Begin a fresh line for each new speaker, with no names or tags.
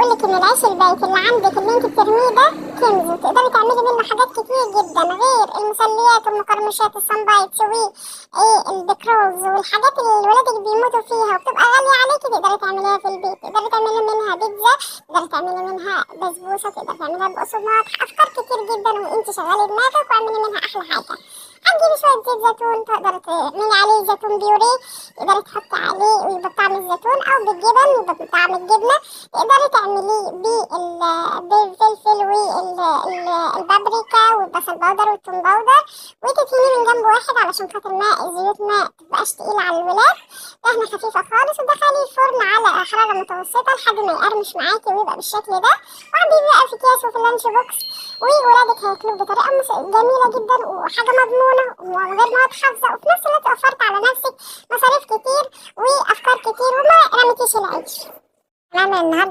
بقولك ان العيش البيت اللي عندك اللي انت بترميه ده كنز، وتقدري تعملي منه حاجات كتير جدا، غير المسليات والمقرمشات السامبايتس البيكروز والحاجات اللي ولادك بيموتوا فيها وبتبقى غالية عليكي. تقدري تعمليها في البيت، تقدري تعملي منها بيتزا، تقدري تعملي منها بسبوسة، تقدري تعمليها بقسماط، أفكار كتير جدا، وانت شغالي دماغك واعملي منها أحلى حاجة. هتجيبي شوية زيت زيتون، تقدري تعملي عليه زيتون بيوري، تقدري تحطي عليه ويبقى بطعم الزيتون، أو بالجبن يبقى بطعم الجبنة. تقدري تعمليه بالفلفل والبابريكا والبصل باودر والثوم باودر، وتدهنيه من جنب واحد علشان خاطر الزيوت ما تبقاش تقيلة على الولاد. دهنة خفيفة خالص، ودخليه الفرن على حرارة متوسطة لحد ما يقرمش معاكي ويبقى بالشكل ده. وعندي بقى في اكياس وفي اللانش بوكس، وولادك هياكلوه بطريقه جميله جدا وحاجه مضمونه ومن غير مواد حافظه، وفي نفس الوقت وفرت على نفسك مصاريف كتير وافكار كتير وما رميتيش العيش. نعمل النهارده